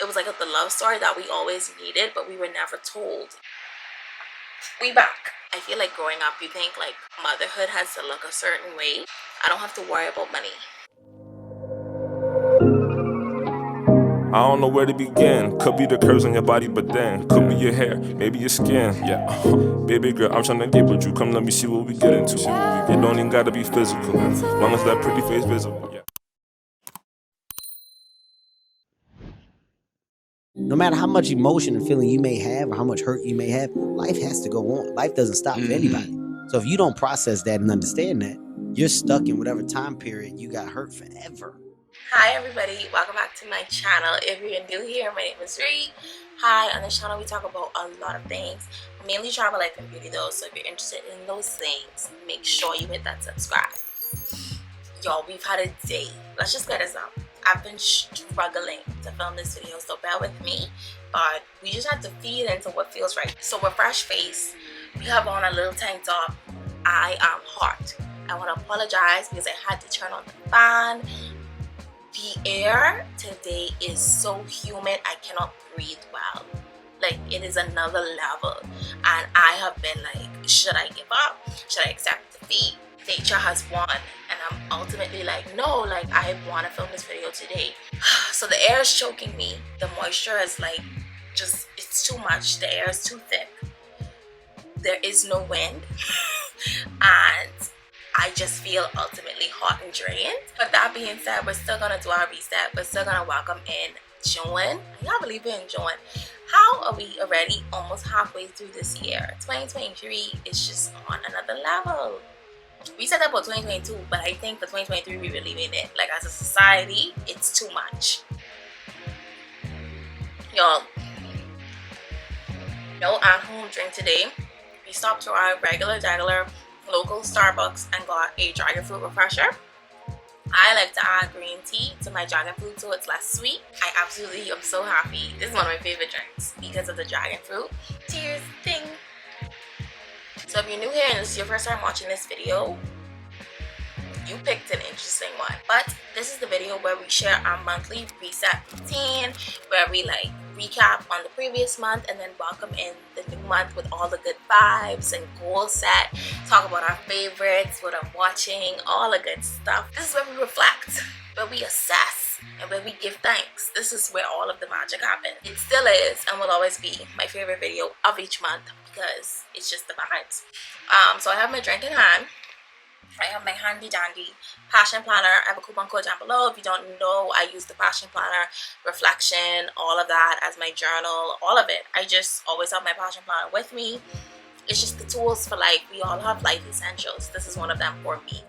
It was like the love story that we always needed, but we were never told. We back. I feel like growing up, you think like motherhood has to look a certain way. I don't have to worry about money. I don't know where to begin. Could be the curves on your body, but then could be your hair, maybe your skin. Yeah, baby girl, I'm tryna get with you. Come, let me see what we get into. It don't even gotta be physical, as long as that pretty face visible. Yeah. No matter how much emotion and feeling you may have or how much hurt you may have, life has to go on. Life doesn't stop for anybody. So if you don't process that and understand that, you're stuck in whatever time period you got hurt forever. Hi everybody, welcome back to my channel. If you're new here, my name is Ree. Hi, on this channel we talk about a lot of things, mainly travel, life, and beauty though. So if you're interested in those things, make sure you hit that subscribe. Y'all, we've had a day. Let's just get this out. I've been struggling to film this video, so bear with me, but we just have to feed into what feels right. So with fresh face, we have on a little tank top. I am hot. I want to apologize because I had to turn on the fan. The air today is so humid, I cannot breathe well. Like, it is another level, and I have been like, should I give up? Should I accept defeat? Nature has won, and I'm ultimately like, no, like I want to film this video today. So the air is choking me. The moisture is like, just, it's too much. The air is too thick. There is no wind, and I just feel ultimately hot and drained. But that being said, we're still gonna do our reset. We're still gonna welcome in June. I can't believe we're in June. How are we already almost halfway through this year? 2023 is just on another level. We said that about 2022, but I think for 2023 we really made it. Like, as a society, it's too much. Y'all, no at-home drink today. We stopped to our regular local Starbucks and got a dragon fruit refresher. I like to add green tea to my dragon fruit so it's less sweet. I absolutely am so happy. This is one of my favorite drinks because of the dragon fruit. Cheers, ding. So if you're new here and this is your first time watching this video, you picked an interesting one. But this is the video where we share our monthly reset routine, where we like recap on the previous month and then welcome in the new month with all the good vibes and goal set, talk about our favorites, what I'm watching, all the good stuff. This is where we reflect, where we assess, and where we give thanks. This is where all of the magic happens. It still is and will always be my favorite video of each month because it's just the vibes. So I have my drink in hand. I have my handy dandy passion planner. I have a coupon code down below. If you don't know, I use the passion planner, reflection, all of that as my journal, all of it. I just always have my passion planner with me. It's just the tools for life. We all have life essentials. This is one of them for me.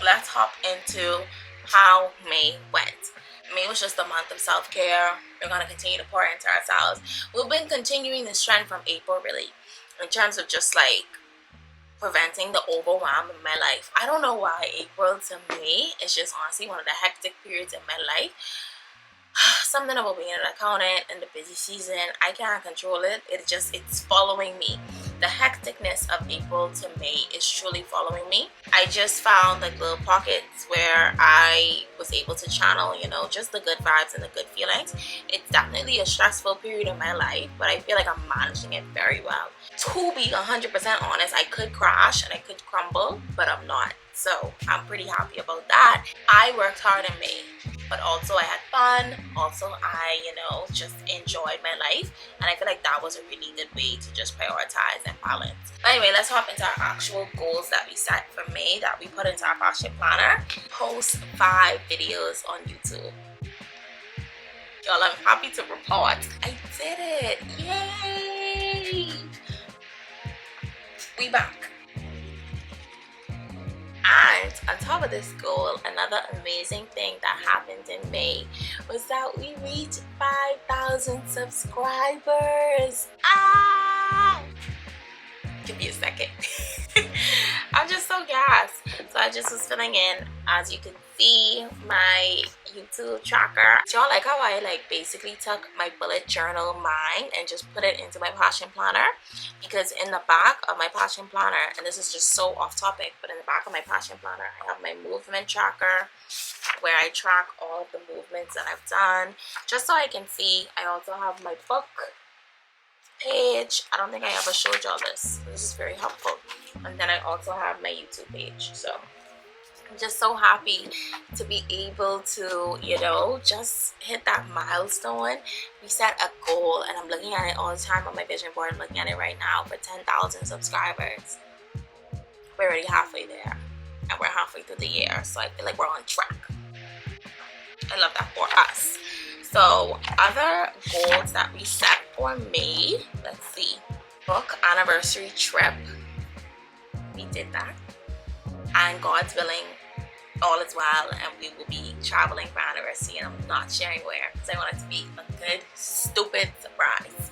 Let's hop into how May went. May was just a month of self-care. We're going to continue to pour into ourselves. We've been continuing this trend from April, really, in terms of just like preventing the overwhelm in my life. I don't know why April to May is just honestly one of the hectic periods in my life. Something about being an accountant in the busy season, I can't control it. It's following me. The hecticness of April to May is truly following me. I just found like little pockets where I was able to channel, you know, just the good vibes and the good feelings. It's definitely a stressful period in my life, but I feel like I'm managing it very well. To be 100% honest, I could crash and I could crumble, but I'm not. So I'm pretty happy about that. I worked hard in May, but also I had fun. Also, I, you know, just enjoyed my life. And I feel like that was a really good way to just prioritize and balance. But anyway, let's hop into our actual goals that we set for May that we put into our passion planner. Post 5 videos on YouTube. Y'all, I'm happy to report I did it. Yay! We back. And on top of this goal, another amazing thing that happened in May was that we reached 5,000 subscribers. Give me a second. I'm just so gassed. So I just was filling in, as you can see, my YouTube tracker. So y'all like how I like basically took my bullet journal mine and just put it into my passion planner, because in the back of my passion planner, and this is just so off topic, but in the back of my passion planner I have my movement tracker where I track all of the movements that I've done, just so I can see. I also have my book page. I don't think I ever showed y'all this. This is very helpful. And then I also have my YouTube page. So I'm just so happy to be able to, you know, just hit that milestone. We set a goal, and I'm looking at it all the time on my vision board. I'm looking at it right now for 10,000 subscribers. We're already halfway there, and we're halfway through the year, so I feel like we're on track. I love that for us. So other goals that we set for May, let's see, book anniversary trip, we did that, and God's willing, all is well, and we will be traveling for anniversary, and I'm not sharing where because I want it to be a good stupid surprise.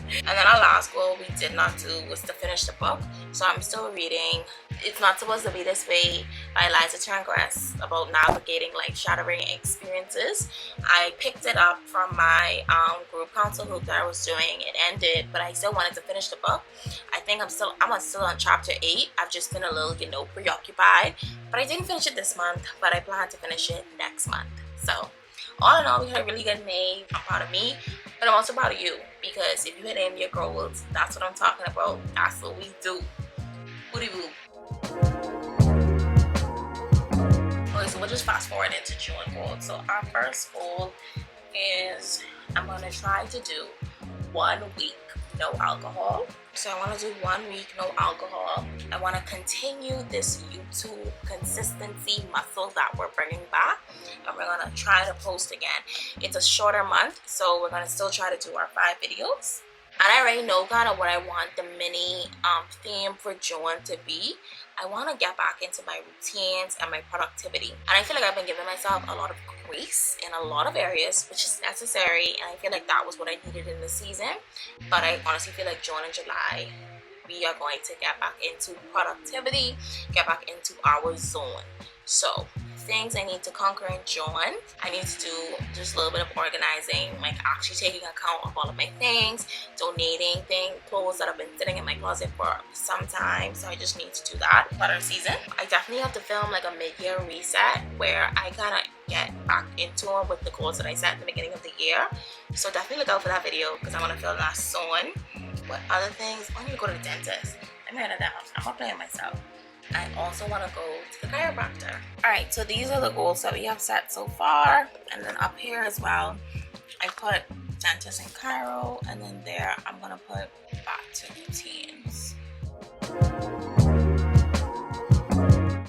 And then our last goal we did not do was to finish the book, so I'm still reading It's Not Supposed to Be This Way by Liza Transgress, about navigating life-shattering experiences. I picked it up from my group council group that I was doing. It ended, but I still wanted to finish the book. I think I'm still on chapter 8. I've just been a little, you know, preoccupied, but I didn't finish it this month, but I plan to finish it next month. So all in all, we had a really good May. I'm proud of me, but I'm also proud of you, because if you hit in your goals, that's what I'm talking about. That's what we do. Booty boo. Okay, so we'll just fast forward into June goals. So our first goal is I'm gonna try to do 1 week no alcohol. So I want to do 1 week no alcohol. I want to continue this YouTube consistency muscle that we're bringing back, and we're gonna try to post again. It's a shorter month, so we're gonna still try to do our 5 videos. And I already know kind of what I want the mini theme for June to be. I want to get back into my routines and my productivity, and I feel like I've been giving myself a lot of grace in a lot of areas, which is necessary, and I feel like that was what I needed in the season. But I honestly feel like June and July we are going to get back into productivity, get back into our zone. So things I need to conquer in June, I need to do just a little bit of organizing, like actually taking account of all of my things, donating clothes that have been sitting in my closet for some time. So I just need to do that. Butter season, I definitely have to film like a mid-year reset where I kind of get back into it with the goals that I set at the beginning of the year. So definitely look out for that video, because I want to film that soon. What other things? I need to go to the dentist. Let me write it down. I'm not playing myself. I also want to go to the chiropractor. Alright, so these are the goals that we have set so far. And then up here as well, I put dentist and chiro. And then there, I'm going to put back to routines.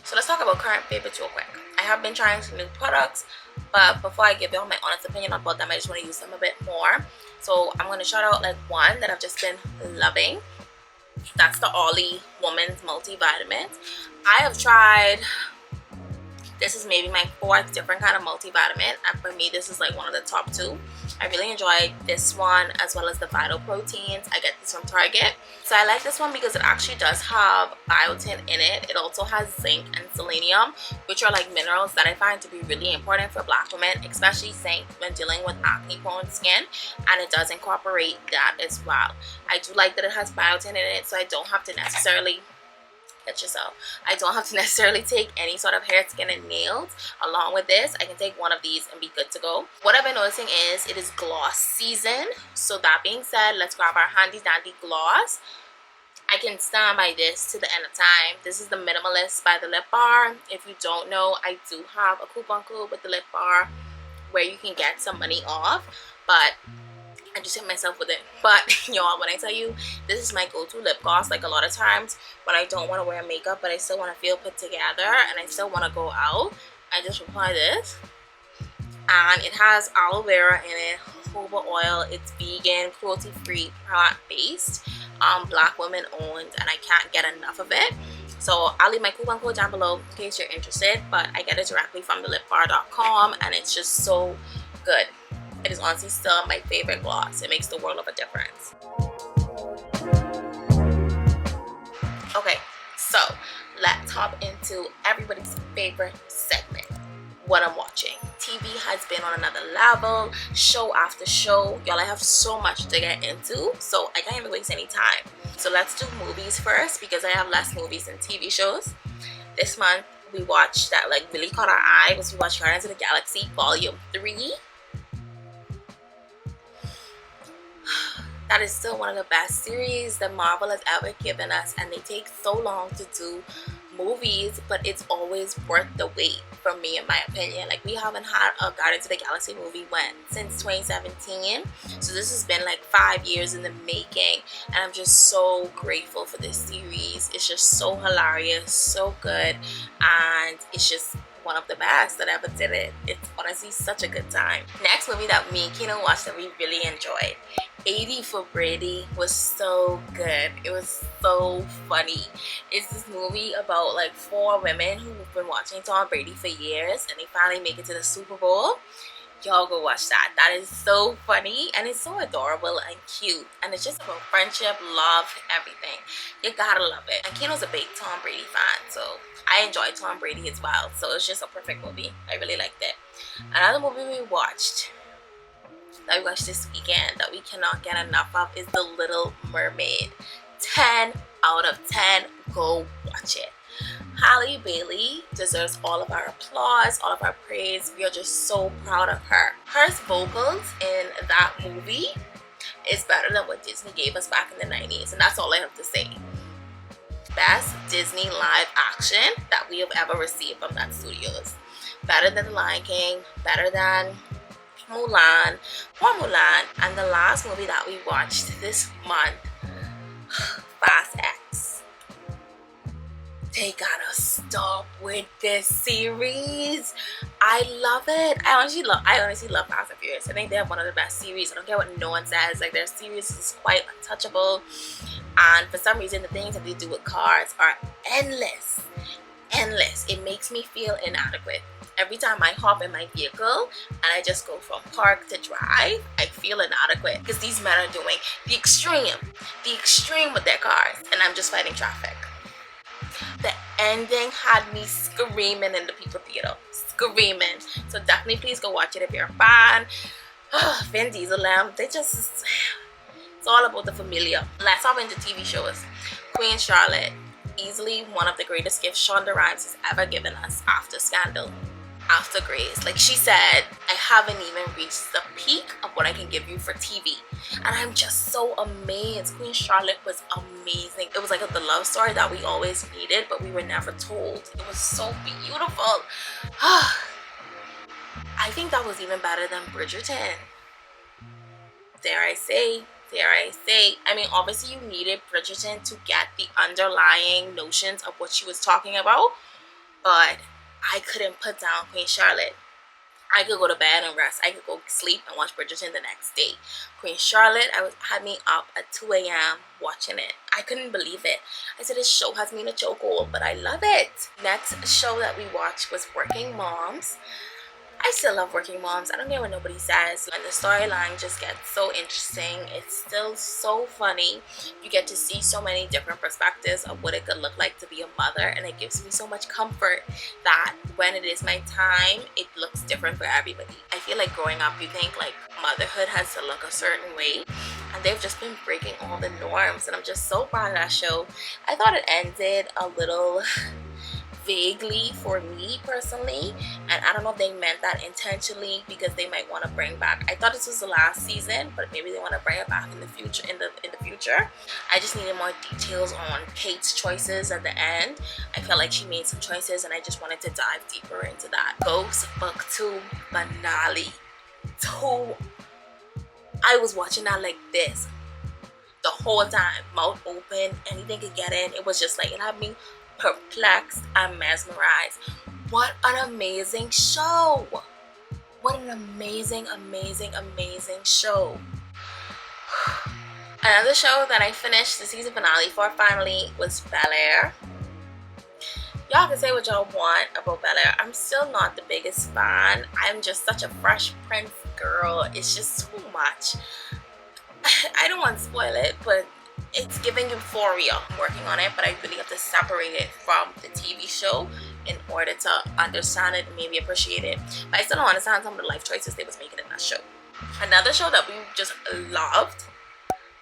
So let's talk about current favorites real quick. I have been trying some new products, but before I give you all my honest opinion about them, I just want to use them a bit more. So I'm going to shout out like one that I've just been loving. That's the Ollie Woman's Multivitamins. I have tried, this is maybe my 4th different kind of multivitamin, and for me this is like one of the top 2. I really enjoyed this one as well as the Vital Proteins. I get this from Target. So I like this one because it actually does have biotin in it. It also has zinc and selenium, which are like minerals that I find to be really important for Black women, especially zinc when dealing with acne prone skin, and it does incorporate that as well. I do like that it has biotin in it, so I don't have to necessarily I don't have to necessarily take any sort of hair, skin, and nails along with this. I can take one of these and be good to go. What I've been noticing is it is gloss season. So that being said, let's grab our handy dandy gloss. I can stand by this to the end of time. This is the Minimalist by the Lip Bar. If you don't know, I do have a coupon code with the Lip Bar where you can get some money off, but I just hit myself with it. But y'all, when I tell you, this is my go-to lip gloss. Like a lot of times when I don't want to wear makeup but I still want to feel put together and I still want to go out, I just apply this. And it has aloe vera in it, jojoba oil. It's vegan, cruelty-free, plant-based, Black women owned, and I can't get enough of it. So I'll leave my coupon code down below in case you're interested, but I get it directly from thelipbar.com, and it's just so good. It is honestly still my favorite gloss. It makes the world of a difference. Okay, so let hop into everybody's favorite segment, what I'm watching. TV has been on another level, show after show. Y'all, I have so much to get into, so I can't even waste any time. So let's do movies first, because I have less movies than TV shows. This month we watched that like really caught our eye was we watched Guardians of the Galaxy Volume 3. That is still one of the best series that Marvel has ever given us, and they take so long to do movies, but it's always worth the wait, from me, in my opinion. Like, we haven't had a Guardians of the Galaxy movie since 2017, so this has been like 5 years in the making, and I'm just so grateful for this series. It's just so hilarious, so good, and it's just one of the best that ever did it. It's honestly such a good time. Next movie that me and Kino watched that we really enjoyed, 80 for Brady, was so good. It was so funny. It's this movie about like 4 women who've been watching Tom Brady for years, and they finally make it to the Super Bowl. Y'all go watch that. That is so funny, and it's so adorable and cute, and it's just about friendship, love, everything. You gotta love it. And Kino's a big Tom Brady fan, so I enjoy Tom Brady as well, so it's just a perfect movie. I really liked it. Another movie we watched this weekend that we cannot get enough of is The Little Mermaid. 10 out of 10. Go watch it. Halle Bailey deserves all of our applause, all of our praise. We are just so proud of her. Her vocals in that movie is better than what Disney gave us back in the 90s, and that's all I have to say. Best Disney live action that we have ever received from that studios. Better than The Lion King, better than Mulan, and the last movie that we watched this month, Fast X. They gotta stop with this series. I love it. I honestly love Fast and Furious. I think they have one of the best series. I don't care what no one says. Like, their series is quite untouchable, and for some reason the things that they do with cars are endless. It makes me feel inadequate. Every time I hop in my vehicle and I just go from park to drive, I feel inadequate, because these men are doing the extreme with their cars, and I'm just fighting traffic. The ending had me screaming in the people theater, screaming. So definitely please go watch it if you're a fan. Vin Diesel, it's all about the familiar. Let's hop into TV shows. Queen Charlotte, easily one of the greatest gifts Shonda Rhimes has ever given us after Scandal, after Grace. Like she said, I haven't even reached the peak of what I can give you for TV, and I'm just so amazed. Queen Charlotte was amazing. It was like the love story that we always needed, but we were never told. It was so beautiful. I think that was even better than Bridgerton. Dare I say. I mean, obviously you needed Bridgerton to get the underlying notions of what she was talking about, but I couldn't put down Queen Charlotte. I could go to bed and rest. I could go sleep and watch Bridgerton the next day. Queen Charlotte had me up at 2 a.m. watching it. I couldn't believe it. I said, this show has me in a chokehold, but I love it. Next show that we watched was Working Moms. I still love Working Moms. I don't care what nobody says. And the storyline just gets so interesting. It's still so funny. You get to see so many different perspectives of what it could look like to be a mother, and it gives me so much comfort that when it is my time, it looks different for everybody. I feel like growing up, you think like motherhood has to look a certain way, and they've just been breaking all the norms, and I'm just so proud of that show. I thought it ended a little vaguely for me personally, and I don't know if they meant that intentionally, because they might want to bring back, I thought this was the last season, but maybe they want to bring it back in the future. I just needed more details on Kate's choices at the end. I felt like she made some choices, and I just wanted to dive deeper into that. Ghost Book 2 finale. I was watching that like this the whole time, mouth open, anything could get in. It was just like, it had me perplexed and mesmerized. What an amazing show. What an amazing show. Another show that I finished the season finale for finally was Bel Air. Y'all can say what y'all want about Bel Air. I'm still not the biggest fan. I'm just such a Fresh Prince girl. It's just too much. I don't want to spoil it, but it's giving euphoria. I'm working on it, but I really have to separate it from the TV show in order to understand it and maybe appreciate it. But I still don't understand some of the life choices they was making in that show. Another show that we just loved,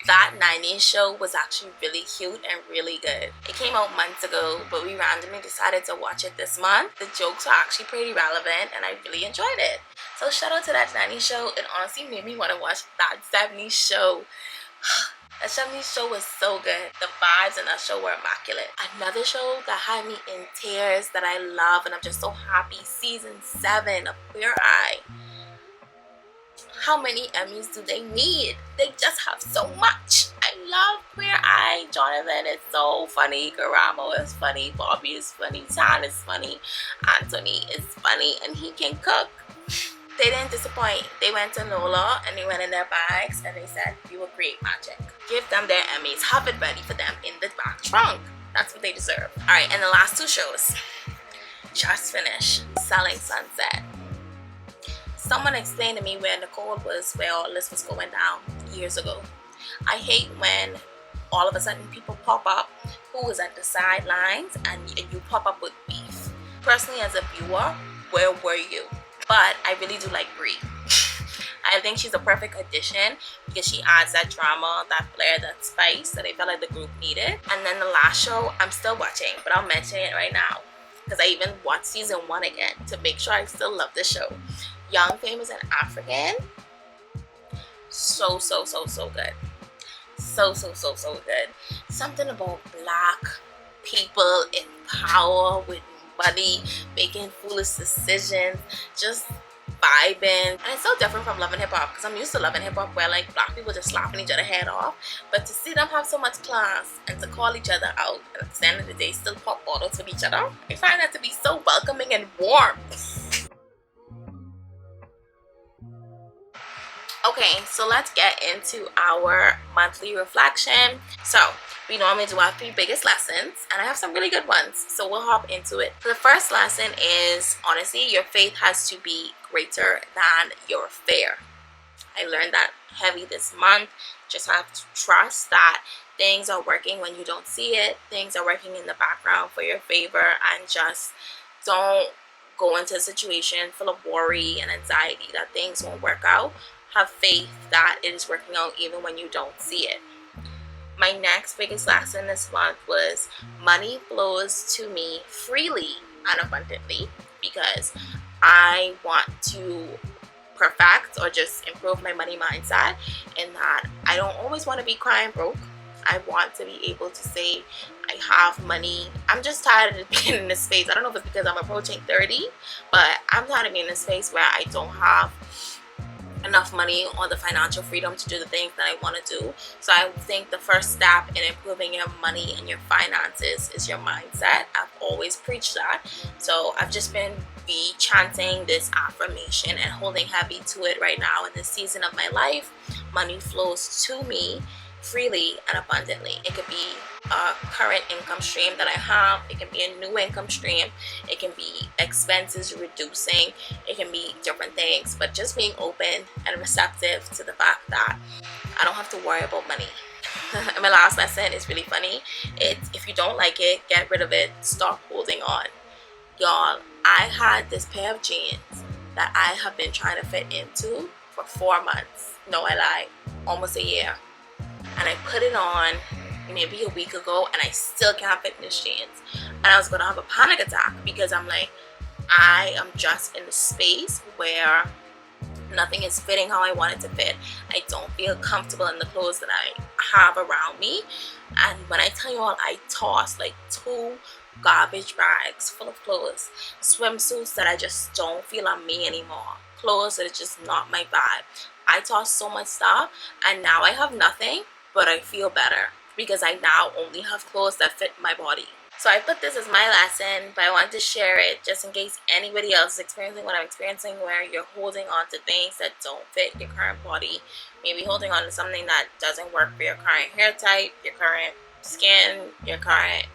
that 90s show, was actually really cute and really good. It came out months ago, but we randomly decided to watch it this month. The jokes are actually pretty relevant and I really enjoyed it. So shout out to that 90s show. It honestly made me want to watch that 70s show. That 70s show was so good. The vibes in that show were immaculate. Another show that had me in tears that I love and I'm just so happy, season 7 of Queer Eye. How many Emmys do they need? They just have so much. I love Queer Eye. Jonathan is so funny. Garamo is funny. Bobby is funny. Tan is funny. Anthony is funny. And he can cook. They didn't disappoint. They went to Lola and they went in their bags and they said, we will create magic. Give them their Emmys. Have it ready for them in the back trunk. That's what they deserve. Alright, and the last 2 shows. Just finished Selling Sunset. Someone explained to me where Nicole was, where all this was going down years ago. I hate when all of a sudden people pop up who was at the sidelines and you pop up with beef. Personally, as a viewer, where were you? But I really do like Brie. I think she's a perfect addition because she adds that drama, that flair, that spice that I felt like the group needed. And then the last show, I'm still watching, but I'll mention it right now because I even watched season 1 again to make sure I still love the show. Young, Famous, and African. So good. So good. Something about black people in power with money, making foolish decisions, just vibing. And it's so different from Love and Hip Hop because I'm used to Love and Hip Hop where like black people just slapping each other head off. But to see them have so much class and to call each other out and at the end of the day still pop bottles with each other, I find that to be so welcoming and warm. Okay, so let's get into our monthly reflection. So we normally do our 3 biggest lessons and I have some really good ones, so we'll hop into it. The first lesson is, honestly, your faith has to be greater than your fear. I learned that heavy this month. Just have to trust that things are working when you don't see it. Things are working in the background for your favor, and just don't go into a situation full of worry and anxiety that things won't work out. Have faith that it is working out even when you don't see it. My next biggest lesson this month was money flows to me freely and abundantly because I want to perfect or just improve my money mindset, in that I don't always want to be crying broke. I want to be able to say I have money. I'm just tired of being in this space. I don't know if it's because I'm approaching 30, but I'm tired of being in this space where I don't have enough money or the financial freedom to do the things that I want to do. So I think the first step in improving your money and your finances is your mindset. I've always preached that. So I've just been chanting this affirmation and holding heavy to it right now in this season of my life. Money flows to me freely and abundantly. It could be a current income stream that I have. It can be a new income stream. It can be expenses reducing. It can be different things, but just being open and receptive to the fact that I don't have to worry about money. And my last lesson is really funny. If you don't like it, get rid of it. Stop holding on. Y'all, I had this pair of jeans that I have been trying to fit into for 4 months. No, I lie. Almost a year. And I put it on maybe a week ago and I still can't fit in these jeans. And I was gonna have a panic attack because I'm like, I am just in the space where nothing is fitting how I want it to fit. I don't feel comfortable in the clothes that I have around me. And when I tell you all, I tossed like 2 garbage bags full of clothes, swimsuits that I just don't feel on me anymore, clothes that are just not my vibe. I tossed so much stuff and now I have nothing, but I feel better because I now only have clothes that fit my body. So I put this as my lesson, but I wanted to share it just in case anybody else is experiencing what I'm experiencing, where you're holding on to things that don't fit your current body. Maybe holding on to something that doesn't work for your current hair type, your current skin, your current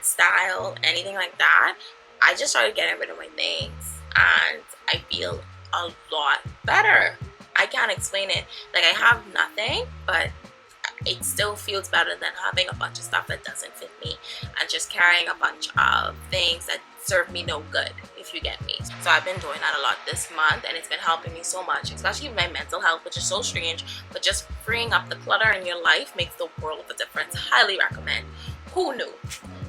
style, anything like that. I just started getting rid of my things and I feel a lot better. I can't explain it. Like, I have nothing, but it still feels better than having a bunch of stuff that doesn't fit me and just carrying a bunch of things that serve me no good, if you get me. So I've been doing that a lot this month, and it's been helping me so much, especially with my mental health, which is so strange, but just freeing up the clutter in your life makes the world of a difference. Highly recommend. Who knew?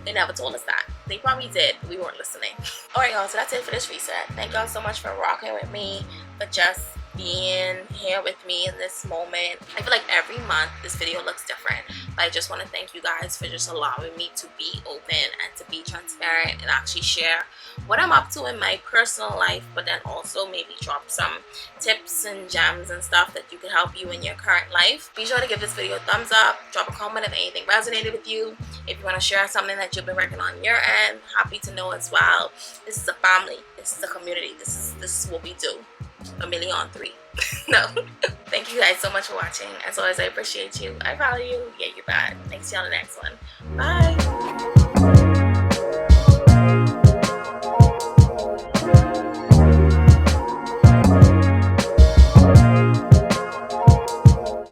They never told us that. They probably did, but we weren't listening. Alright y'all, so that's it for this reset. Thank y'all so much for rocking with me, for just being here with me in this moment. I feel like every month this video looks different, but I just want to thank you guys for just allowing me to be open and to be transparent and actually share what I'm up to in my personal life, but then also maybe drop some tips and gems and stuff that you can help you in your current life. Be sure to give this video a thumbs up, drop a comment if anything resonated with you. If you want to share something that you've been working on your end, happy to know as well. This is a family, this is a community, this is what we do. A million on 3. No. Thank you guys so much for watching. As always, I appreciate you. I follow you. Yeah, you're bad. Thanks, y'all, the next one. Bye.